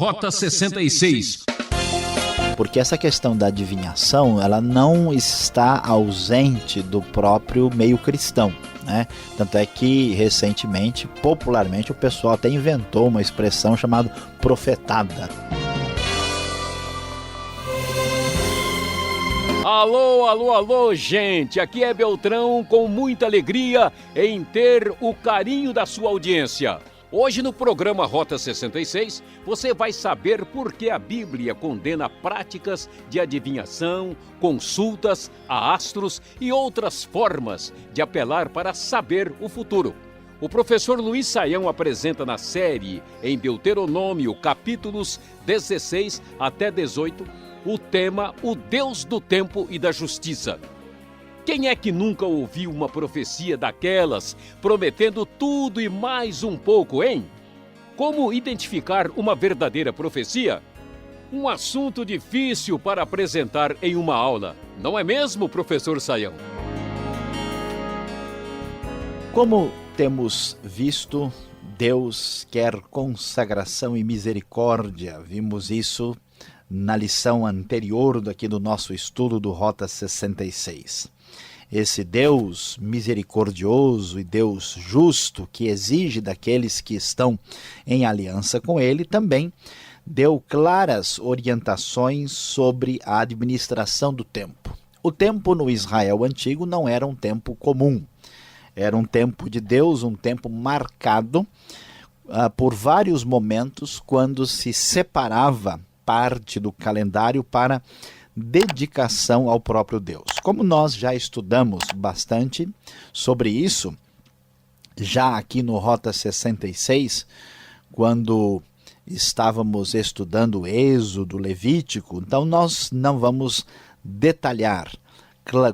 Rota 66. Porque essa questão da adivinhação, ela não está ausente do próprio meio cristão, né? Tanto é que, recentemente, popularmente, o pessoal até inventou uma expressão chamada profetada. Alô, alô, alô, gente! Aqui é Beltrão com muita alegria em ter o carinho da sua audiência. Hoje no programa Rota 66, você vai saber por que a Bíblia condena práticas de adivinhação, consultas a astros e outras formas de apelar para saber o futuro. O professor Luiz Saião apresenta na série em Deuteronômio, capítulos 16 até 18, o tema O Deus do Tempo e da Justiça. Quem é que nunca ouviu uma profecia daquelas, prometendo tudo e mais um pouco, hein? Como identificar uma verdadeira profecia? Um assunto difícil para apresentar em uma aula, não é mesmo, professor Saião? Como temos visto, Deus quer consagração e misericórdia. Vimos isso na lição anterior aqui do nosso estudo do Rota 66. Esse Deus misericordioso e Deus justo que exige daqueles que estão em aliança com Ele também deu claras orientações sobre a administração do tempo. O tempo no Israel antigo não era um tempo comum. Era um tempo de Deus, um tempo marcado por vários momentos quando se separava parte do calendário para dedicação ao próprio Deus. Como nós já estudamos bastante sobre isso, já aqui no Rota 66, quando estávamos estudando Êxodo, Levítico, então nós não vamos detalhar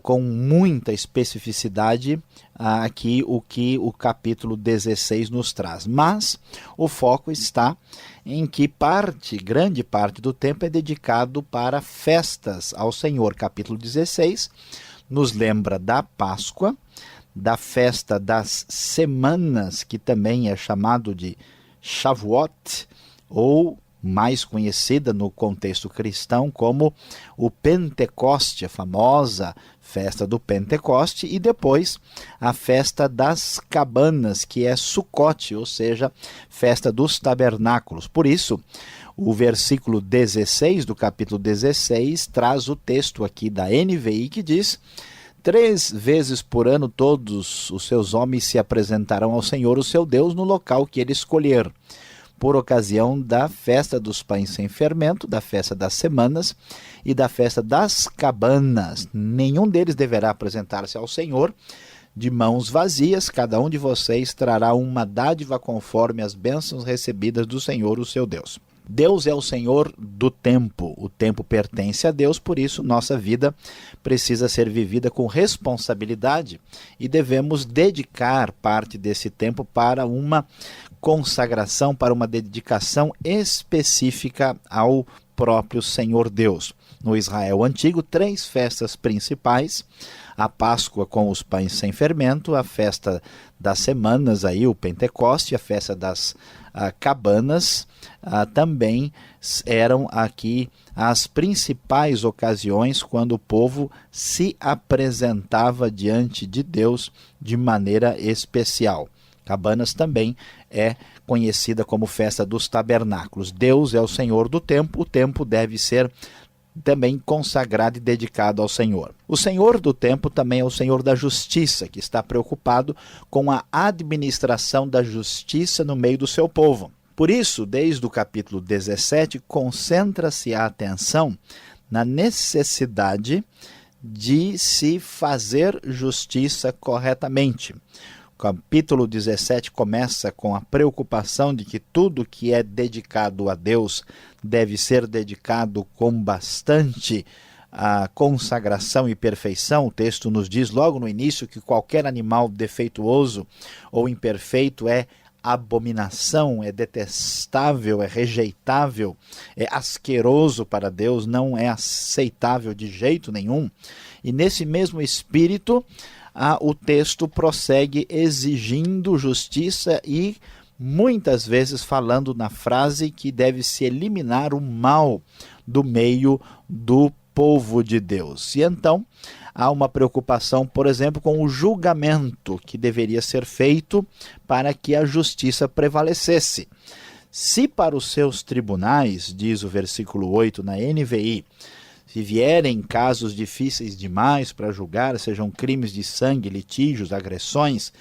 com muita especificidade aqui o que o capítulo 16 nos traz. Mas o foco está em que grande parte do tempo é dedicado para festas ao Senhor. Capítulo 16 nos lembra da Páscoa, da festa das semanas, que também é chamado de Shavuot, ou mais conhecida no contexto cristão como o Pentecoste, a famosa festa do Pentecoste, e depois a festa das cabanas, que é Sucote, ou seja, festa dos tabernáculos. Por isso, o versículo 16 do capítulo 16 traz o texto aqui da NVI que diz: 3 vezes por ano todos os seus homens se apresentarão ao Senhor, o seu Deus, no local que ele escolher, por ocasião da festa dos pães sem fermento, da festa das semanas e da festa das cabanas. Nenhum deles deverá apresentar-se ao Senhor de mãos vazias. Cada um de vocês trará uma dádiva conforme as bênçãos recebidas do Senhor, o seu Deus. Deus é o Senhor do tempo. O tempo pertence a Deus, por isso nossa vida precisa ser vivida com responsabilidade e devemos dedicar parte desse tempo para uma consagração, para uma dedicação específica ao próprio Senhor Deus. No Israel antigo, 3 festas principais: a Páscoa com os pães sem fermento, a festa das semanas, aí, o Pentecoste, a festa das cabanas, também eram aqui as principais ocasiões quando o povo se apresentava diante de Deus de maneira especial. Cabanas também é conhecida como festa dos tabernáculos. Deus é o Senhor do tempo, o tempo deve ser também consagrado e dedicado ao Senhor. O Senhor do tempo também é o Senhor da justiça, que está preocupado com a administração da justiça no meio do seu povo. Por isso, desde o capítulo 17, concentra-se a atenção na necessidade de se fazer justiça corretamente. O capítulo 17 começa com a preocupação de que tudo que é dedicado a Deus deve ser dedicado com bastante consagração e perfeição. O texto nos diz logo no início que qualquer animal defeituoso ou imperfeito é abominação, é detestável, é rejeitável, é asqueroso para Deus, não é aceitável de jeito nenhum. E nesse mesmo espírito, o texto prossegue exigindo justiça e muitas vezes falando na frase que deve se eliminar o mal do meio do povo de Deus. E então há uma preocupação, por exemplo, com o julgamento que deveria ser feito para que a justiça prevalecesse. Se para os seus tribunais, diz o versículo 8 na NVI, se vierem casos difíceis demais para julgar, sejam crimes de sangue, litígios, agressões,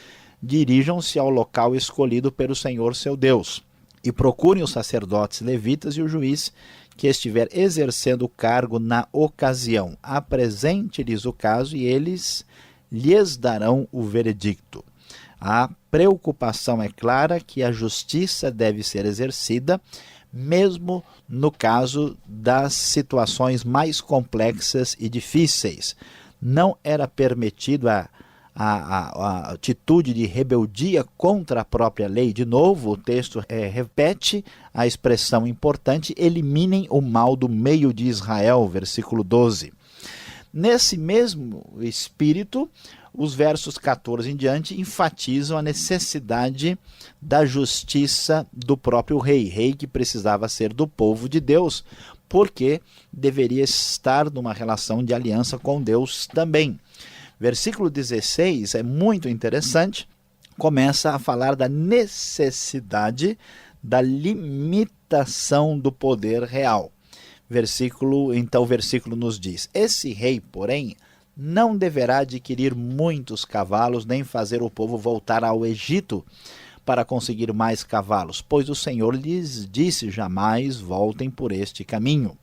dirijam-se ao local escolhido pelo Senhor seu Deus e procurem os sacerdotes levitas e o juiz que estiver exercendo o cargo na ocasião. Apresente-lhes o caso e eles lhes darão o veredicto. A preocupação é clara que a justiça deve ser exercida, mesmo no caso das situações mais complexas e difíceis. Não era permitido a atitude de rebeldia contra a própria lei. De novo, o texto repete a expressão importante: eliminem o mal do meio de Israel, versículo 12. Nesse mesmo espírito, os versos 14 em diante enfatizam a necessidade da justiça do próprio rei que precisava ser do povo de Deus, porque deveria estar numa relação de aliança com Deus também. Versículo 16 é muito interessante, começa a falar da necessidade da limitação do poder real. Então o versículo nos diz: esse rei, porém, não deverá adquirir muitos cavalos, nem fazer o povo voltar ao Egito para conseguir mais cavalos, pois o Senhor lhes disse: jamais voltem por este caminho.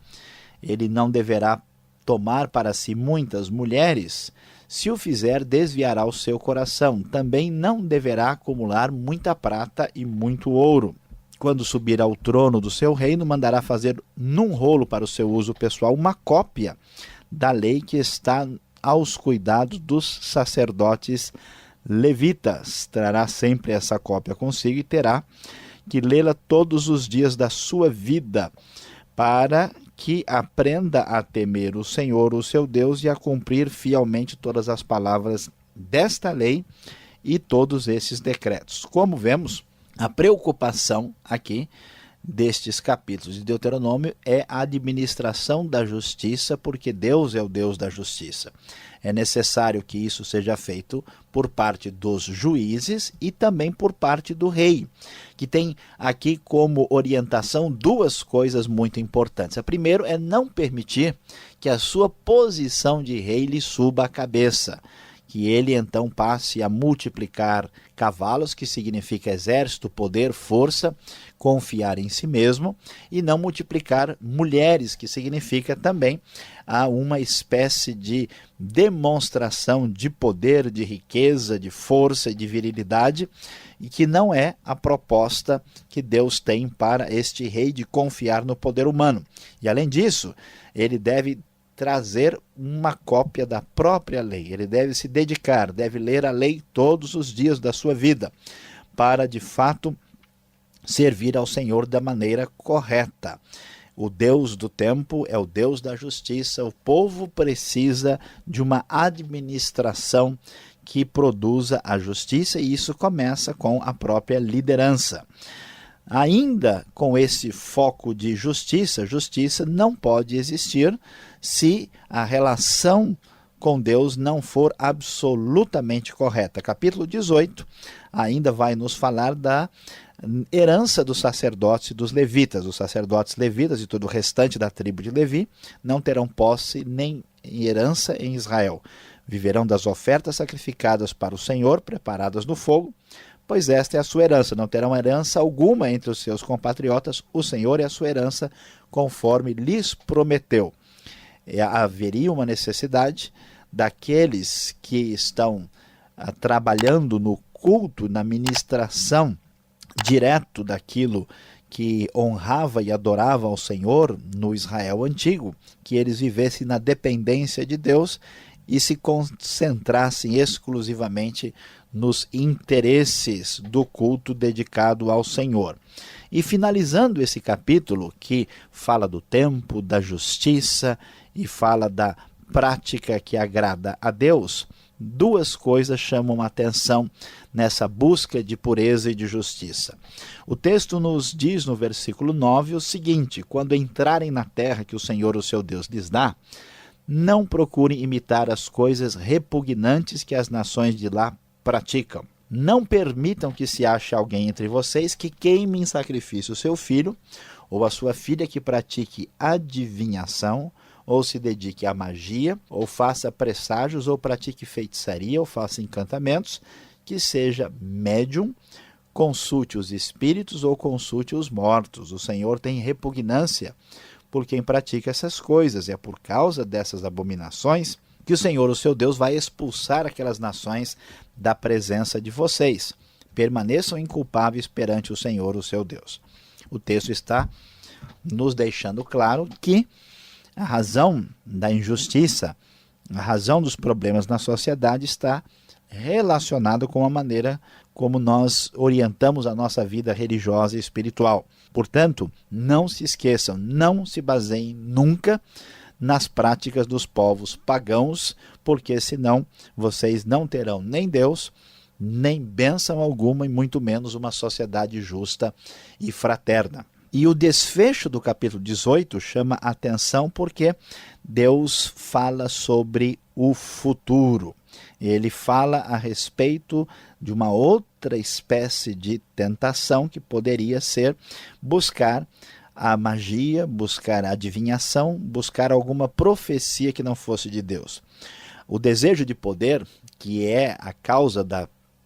Ele não deverá tomar para si muitas mulheres. Se o fizer, desviará o seu coração. Também não deverá acumular muita prata e muito ouro. Quando subir ao trono do seu reino, mandará fazer num rolo para o seu uso pessoal uma cópia da lei que está aos cuidados dos sacerdotes levitas. Trará sempre essa cópia consigo e terá que lê-la todos os dias da sua vida, para que aprenda a temer o Senhor, o seu Deus, e a cumprir fielmente todas as palavras desta lei e todos esses decretos. Como vemos, a preocupação aqui destes capítulos de Deuteronômio é a administração da justiça, porque Deus é o Deus da justiça. É necessário que isso seja feito por parte dos juízes e também por parte do rei, que tem aqui como orientação duas coisas muito importantes. A primeira é não permitir que a sua posição de rei lhe suba a cabeça, que ele então passe a multiplicar cavalos, que significa exército, poder, força, confiar em si mesmo, e não multiplicar mulheres, que significa também uma espécie de demonstração de poder, de riqueza, de força e de virilidade, e que não é a proposta que Deus tem para este rei, de confiar no poder humano. E além disso, ele deve trazer uma cópia da própria lei. Ele deve se dedicar, deve ler a lei todos os dias da sua vida, para de fato servir ao Senhor da maneira correta. O Deus do tempo é o Deus da justiça. O povo precisa de uma administração que produza a justiça, e isso começa com a própria liderança. Ainda com esse foco de justiça, justiça não pode existir se a relação com Deus não for absolutamente correta. Capítulo 18 ainda vai nos falar da herança dos sacerdotes e dos levitas. Os sacerdotes levitas e todo o restante da tribo de Levi não terão posse nem herança em Israel. Viverão das ofertas sacrificadas para o Senhor, preparadas no fogo, pois esta é a sua herança. Não terão herança alguma entre os seus compatriotas. O Senhor é a sua herança, conforme lhes prometeu. Haveria uma necessidade daqueles que estão trabalhando no culto, na ministração direto daquilo que honrava e adorava ao Senhor no Israel antigo, que eles vivessem na dependência de Deus e se concentrassem exclusivamente nos interesses do culto dedicado ao Senhor. E finalizando esse capítulo, que fala do tempo, da justiça e fala da prática que agrada a Deus, duas coisas chamam a atenção nessa busca de pureza e de justiça. O texto nos diz no versículo 9 o seguinte: quando entrarem na terra que o Senhor, o seu Deus, lhes dá, não procurem imitar as coisas repugnantes que as nações de lá praticam. Não permitam que se ache alguém entre vocês que queime em sacrifício o seu filho ou a sua filha, que pratique adivinhação, ou se dedique à magia, ou faça presságios, ou pratique feitiçaria, ou faça encantamentos, que seja médium, consulte os espíritos ou consulte os mortos. O Senhor tem repugnância por quem pratica essas coisas. É por causa dessas abominações que o Senhor, o seu Deus, vai expulsar aquelas nações da presença de vocês. Permaneçam inculpáveis perante o Senhor, o seu Deus. O texto está nos deixando claro que a razão da injustiça, a razão dos problemas na sociedade está relacionada com a maneira como nós orientamos a nossa vida religiosa e espiritual. Portanto, não se esqueçam, não se baseiem nunca nas práticas dos povos pagãos, porque senão vocês não terão nem Deus, nem bênção alguma, e muito menos uma sociedade justa e fraterna. E o desfecho do capítulo 18 chama a atenção porque Deus fala sobre o futuro. Ele fala a respeito de uma outra espécie de tentação que poderia ser buscar a magia, buscar a adivinhação, buscar alguma profecia que não fosse de Deus. O desejo de poder, que é a causa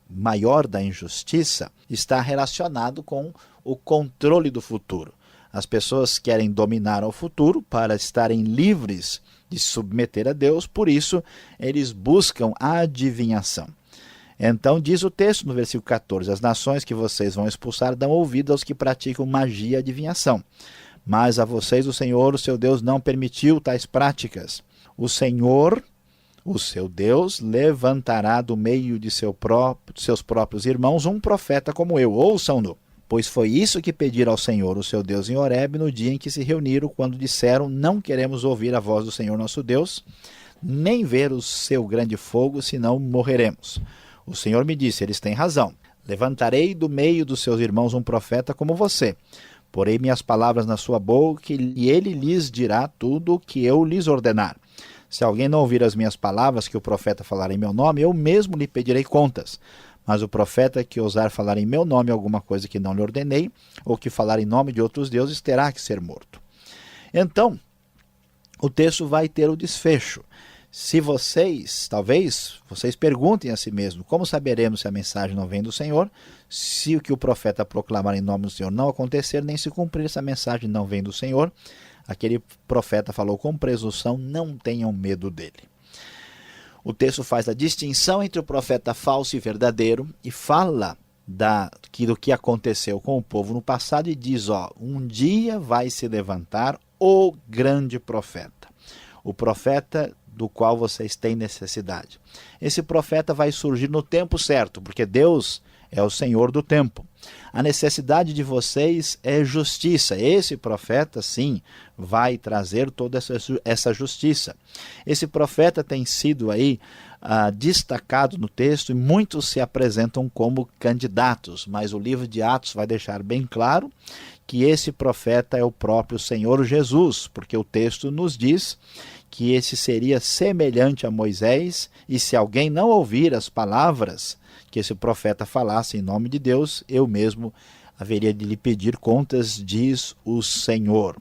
maior da injustiça, está relacionado com o controle do futuro. As pessoas querem dominar o futuro para estarem livres de se submeter a Deus, por isso eles buscam a adivinhação. Então diz o texto no versículo 14: as nações que vocês vão expulsar dão ouvido aos que praticam magia e adivinhação. Mas a vocês o Senhor, o seu Deus, não permitiu tais práticas. O Senhor, o seu Deus, levantará do meio de seus próprios irmãos um profeta como eu. Ouçam-no. Pois foi isso que pediram ao Senhor, o seu Deus, em Horebe, no dia em que se reuniram, quando disseram: não queremos ouvir a voz do Senhor nosso Deus, nem ver o seu grande fogo, senão morreremos. O Senhor me disse: eles têm razão. Levantarei do meio dos seus irmãos um profeta como você. Porei minhas palavras na sua boca e ele lhes dirá tudo o que eu lhes ordenar. Se alguém não ouvir as minhas palavras que o profeta falar em meu nome, eu mesmo lhe pedirei contas. Mas o profeta que ousar falar em meu nome alguma coisa que não lhe ordenei, ou que falar em nome de outros deuses, terá que ser morto. Então, o texto vai ter o desfecho. Se talvez vocês perguntem a si mesmos: como saberemos se a mensagem não vem do Senhor? Se o que o profeta proclamar em nome do Senhor não acontecer, nem se cumprir, essa mensagem não vem do Senhor. Aquele profeta falou com presunção, não tenham medo dele. O texto faz a distinção entre o profeta falso e verdadeiro e fala do que aconteceu com o povo no passado e diz: um dia vai se levantar o grande profeta, o profeta do qual vocês têm necessidade. Esse profeta vai surgir no tempo certo, porque Deus é o Senhor do tempo. A necessidade de vocês é justiça. Esse profeta, sim, vai trazer toda essa justiça. Esse profeta tem sido aí destacado no texto e muitos se apresentam como candidatos, mas o livro de Atos vai deixar bem claro que esse profeta é o próprio Senhor Jesus, porque o texto nos diz que esse seria semelhante a Moisés, e se alguém não ouvir as palavras que esse profeta falasse em nome de Deus, eu mesmo haveria de lhe pedir contas, diz o Senhor.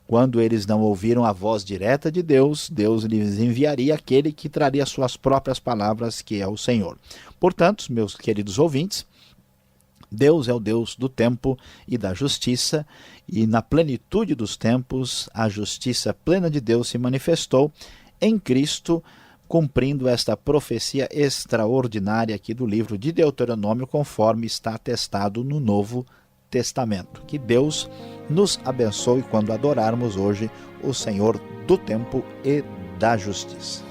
Quando eles não ouviram a voz direta de Deus, Deus lhes enviaria aquele que traria suas próprias palavras, que é o Senhor. Portanto, meus queridos ouvintes, Deus é o Deus do tempo e da justiça, e na plenitude dos tempos, a justiça plena de Deus se manifestou em Cristo, cumprindo esta profecia extraordinária aqui do livro de Deuteronômio, conforme está atestado no Novo Testamento. Que Deus nos abençoe quando adorarmos hoje o Senhor do tempo e da justiça.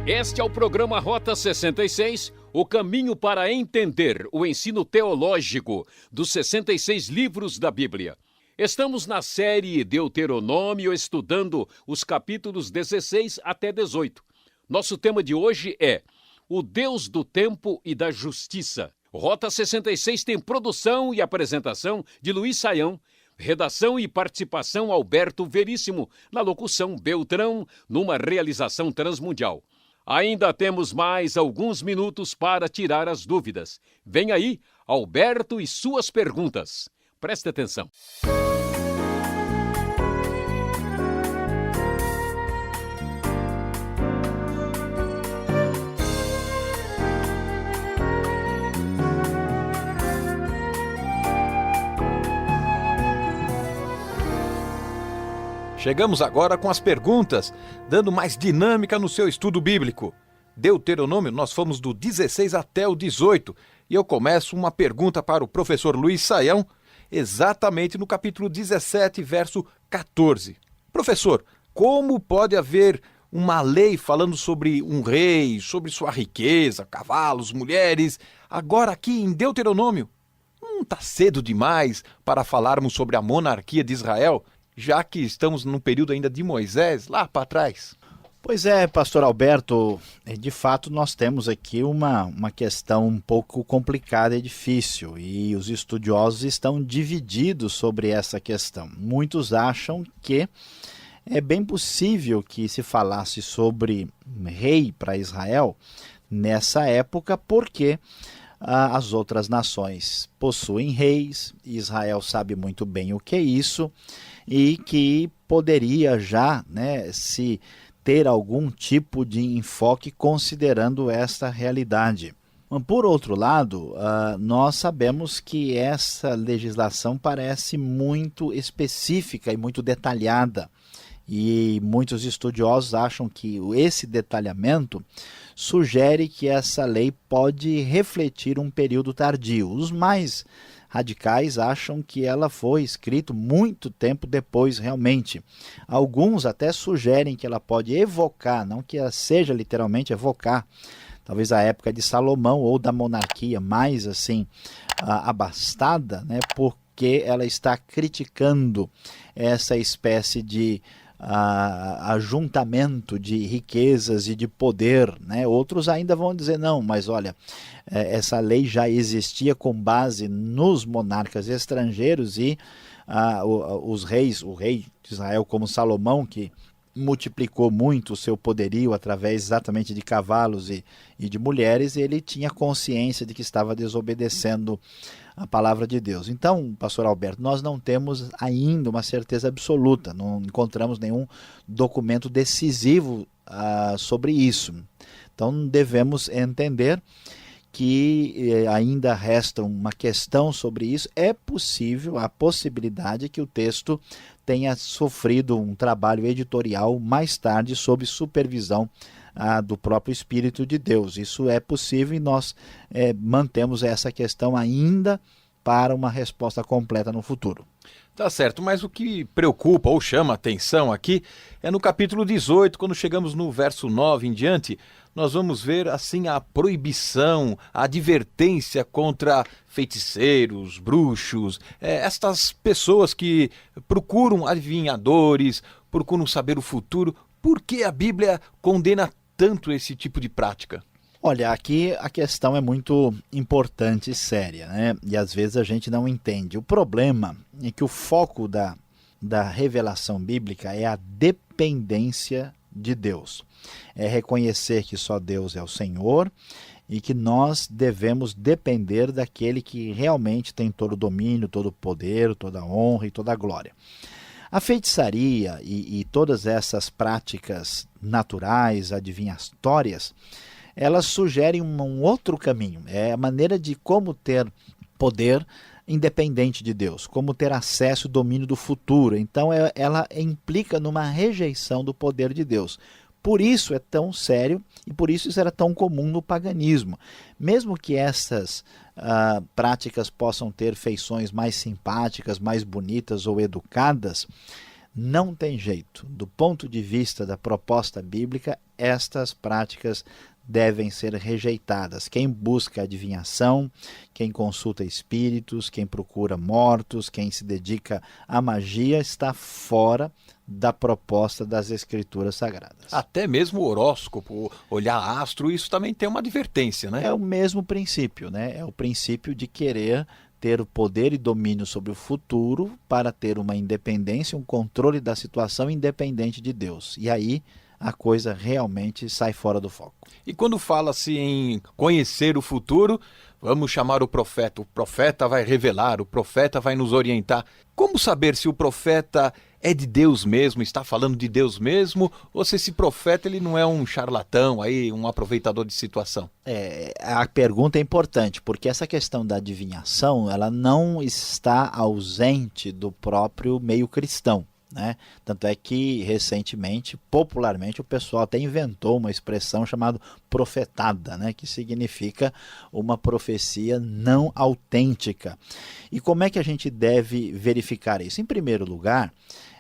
Este é o programa Rota 66, o caminho para entender o ensino teológico dos 66 livros da Bíblia. Estamos na série Deuteronômio, estudando os capítulos 16 até 18. Nosso tema de hoje é o Deus do Tempo e da Justiça. Rota 66 tem produção e apresentação de Luiz Saião, redação e participação Alberto Veríssimo, na locução Beltrão, numa realização transmundial. Ainda temos mais alguns minutos para tirar as dúvidas. Vem aí, Alberto e suas perguntas. Preste atenção. Chegamos agora com as perguntas, dando mais dinâmica no seu estudo bíblico. Deuteronômio, nós fomos do 16 até o 18, e eu começo uma pergunta para o professor Luiz Saião, exatamente no capítulo 17, verso 14. Professor, como pode haver uma lei falando sobre um rei, sobre sua riqueza, cavalos, mulheres, agora aqui em Deuteronômio? Não está cedo demais para falarmos sobre a monarquia de Israel, já que estamos num período ainda de Moisés, lá para trás? Pois é, pastor Alberto, de fato nós temos aqui uma questão um pouco complicada e difícil, e os estudiosos estão divididos sobre essa questão. Muitos acham que é bem possível que se falasse sobre rei para Israel nessa época, porque as outras nações possuem reis, Israel sabe muito bem o que é isso, e que poderia já, se ter algum tipo de enfoque considerando esta realidade. Por outro lado, nós sabemos que essa legislação parece muito específica e muito detalhada, e muitos estudiosos acham que esse detalhamento sugere que essa lei pode refletir um período tardio. Os mais radicais acham que ela foi escrita muito tempo depois realmente. Alguns até sugerem que ela pode evocar, não que ela seja literalmente evocar, talvez a época de Salomão ou da monarquia mais assim abastada, porque ela está criticando essa espécie de ajuntamento de riquezas e de poder, Outros ainda vão dizer, não, mas olha, essa lei já existia com base nos monarcas estrangeiros e os reis, o rei de Israel como Salomão, que multiplicou muito o seu poderio através exatamente de cavalos e de mulheres, ele tinha consciência de que estava desobedecendo a palavra de Deus. Então, pastor Alberto, nós não temos ainda uma certeza absoluta, não encontramos nenhum documento decisivo sobre isso. Então, devemos entender que ainda resta uma questão sobre isso. É possível, a possibilidade que o texto tenha sofrido um trabalho editorial mais tarde sob supervisão do próprio Espírito de Deus. Isso é possível e nós mantemos essa questão ainda para uma resposta completa no futuro. Tá certo, mas o que preocupa ou chama atenção aqui é no capítulo 18, quando chegamos no verso 9 em diante, nós vamos ver assim a proibição, a advertência contra feiticeiros, bruxos, estas pessoas que procuram adivinhadores, procuram saber o futuro. Por que a Bíblia condena tanto esse tipo de prática? Olha, aqui a questão é muito importante e séria, E às vezes a gente não entende. O problema é que o foco da revelação bíblica é a dependência de Deus. É reconhecer que só Deus é o Senhor e que nós devemos depender daquele que realmente tem todo o domínio, todo o poder, toda a honra e toda a glória. A feitiçaria e todas essas práticas naturais, adivinhatórias, elas sugerem um outro caminho, é a maneira de como ter poder independente de Deus, como ter acesso e domínio do futuro. Então ela implica numa rejeição do poder de Deus. Por isso é tão sério e por isso era tão comum no paganismo. Mesmo que essas práticas possam ter feições mais simpáticas, mais bonitas ou educadas, Não tem jeito. Do ponto de vista da proposta bíblica, estas práticas devem ser rejeitadas. Quem busca adivinhação, quem consulta espíritos, quem procura mortos, quem se dedica à magia, está fora da proposta das Escrituras Sagradas. Até mesmo o horóscopo, olhar astro, isso também tem uma advertência, né? É o mesmo princípio, né? É o princípio de querer ter o poder e domínio sobre o futuro para ter uma independência, um controle da situação independente de Deus. E aí a coisa realmente sai fora do foco. E quando fala-se em conhecer o futuro, vamos chamar o profeta vai revelar, o profeta vai nos orientar. Como saber se o profeta é de Deus mesmo, está falando de Deus mesmo, ou se esse profeta ele não é um charlatão, aí, um aproveitador de situação? A pergunta é importante, porque essa questão da adivinhação, ela não está ausente do próprio meio cristão, né? Tanto é que recentemente, popularmente, o pessoal até inventou uma expressão chamada profetada, né? Que significa uma profecia não autêntica. E como é que a gente deve verificar isso? Em primeiro lugar,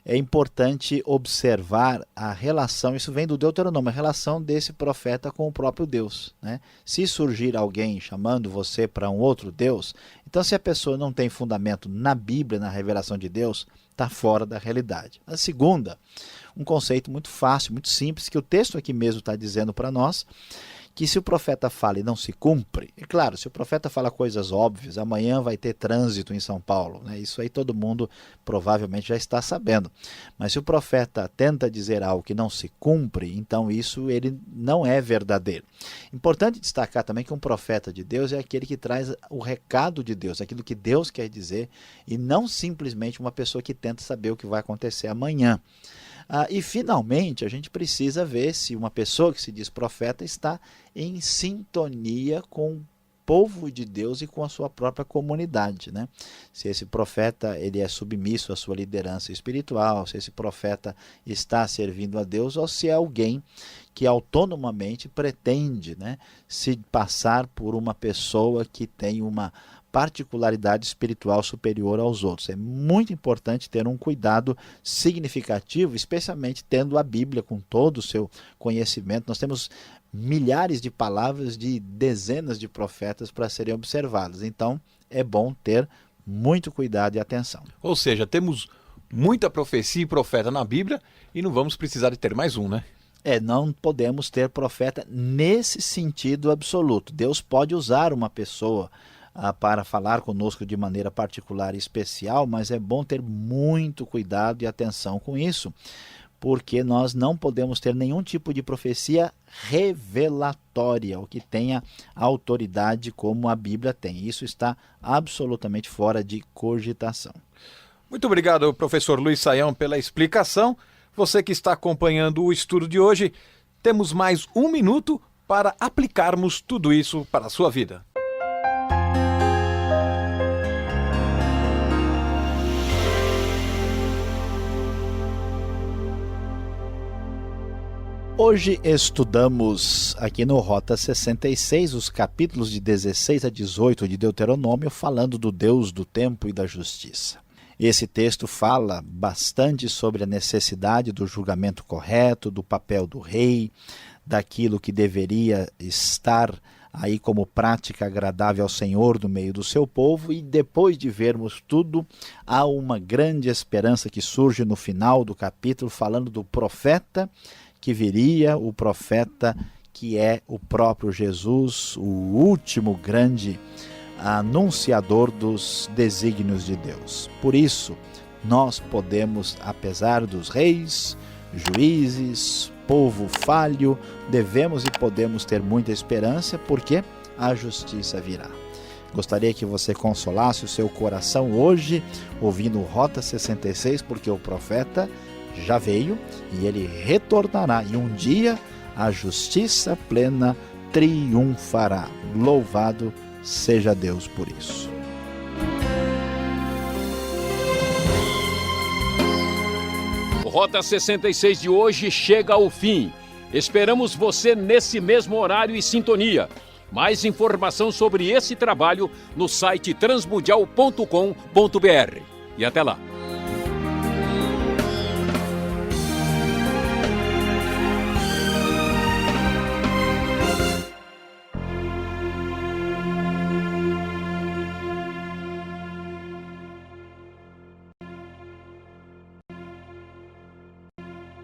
é importante observar a relação, isso vem do Deuteronômio, a relação desse profeta com o próprio Deus, né? Se surgir alguém chamando você para um outro Deus, então se a pessoa não tem fundamento na Bíblia, na revelação de Deus, está fora da realidade. A segunda, um conceito muito fácil, muito simples, que o texto aqui mesmo está dizendo para nós, que se o profeta fala e não se cumpre, e claro, se o profeta fala coisas óbvias, amanhã vai ter trânsito em São Paulo, né? Isso aí todo mundo provavelmente já está sabendo, mas se o profeta tenta dizer algo que não se cumpre, então isso ele não é verdadeiro. Importante destacar também que um profeta de Deus é aquele que traz o recado de Deus, aquilo que Deus quer dizer, e não simplesmente uma pessoa que tenta saber o que vai acontecer amanhã. E finalmente a gente precisa ver se uma pessoa que se diz profeta está em sintonia com o povo de Deus e com a sua própria comunidade, né? Se esse profeta ele é submisso à sua liderança espiritual, se esse profeta está servindo a Deus, ou se é alguém que autonomamente pretende, né, se passar por uma pessoa que tem uma particularidade espiritual superior aos outros. É muito importante ter um cuidado significativo, especialmente tendo a Bíblia com todo o seu conhecimento. Nós temos milhares de palavras de dezenas de profetas para serem observadas. Então, é bom ter muito cuidado e atenção. Ou seja, temos muita profecia e profeta na Bíblia e não vamos precisar de ter mais um, né? Não podemos ter profeta nesse sentido absoluto. Deus pode usar uma pessoa para falar conosco de maneira particular e especial, mas é bom ter muito cuidado e atenção com isso, porque nós não podemos ter nenhum tipo de profecia revelatória, ou que tenha autoridade como a Bíblia tem. Isso está absolutamente fora de cogitação. Muito obrigado, professor Luiz Saião, pela explicação. Você que está acompanhando o estudo de hoje, temos mais 1 minuto para aplicarmos tudo isso para a sua vida. Hoje estudamos aqui no Rota 66 os capítulos de 16 a 18 de Deuteronômio, falando do Deus do tempo e da justiça. Esse texto fala bastante sobre a necessidade do julgamento correto, do papel do rei, daquilo que deveria estar aí como prática agradável ao Senhor no meio do seu povo, e depois de vermos tudo, há uma grande esperança que surge no final do capítulo, falando do profeta que viria, o profeta que é o próprio Jesus, o último grande anunciador dos desígnios de Deus. Por isso, nós podemos, apesar dos reis, juízes, povo falho, devemos e podemos ter muita esperança, porque a justiça virá. Gostaria que você consolasse o seu coração hoje, ouvindo Rota 66, porque o profeta já veio e ele retornará, e um dia a justiça plena triunfará. Louvado seja Deus por isso. O Rota 66 de hoje chega ao fim. Esperamos você nesse mesmo horário e sintonia. Mais informação sobre esse trabalho no site transmundial.com.br. E até lá.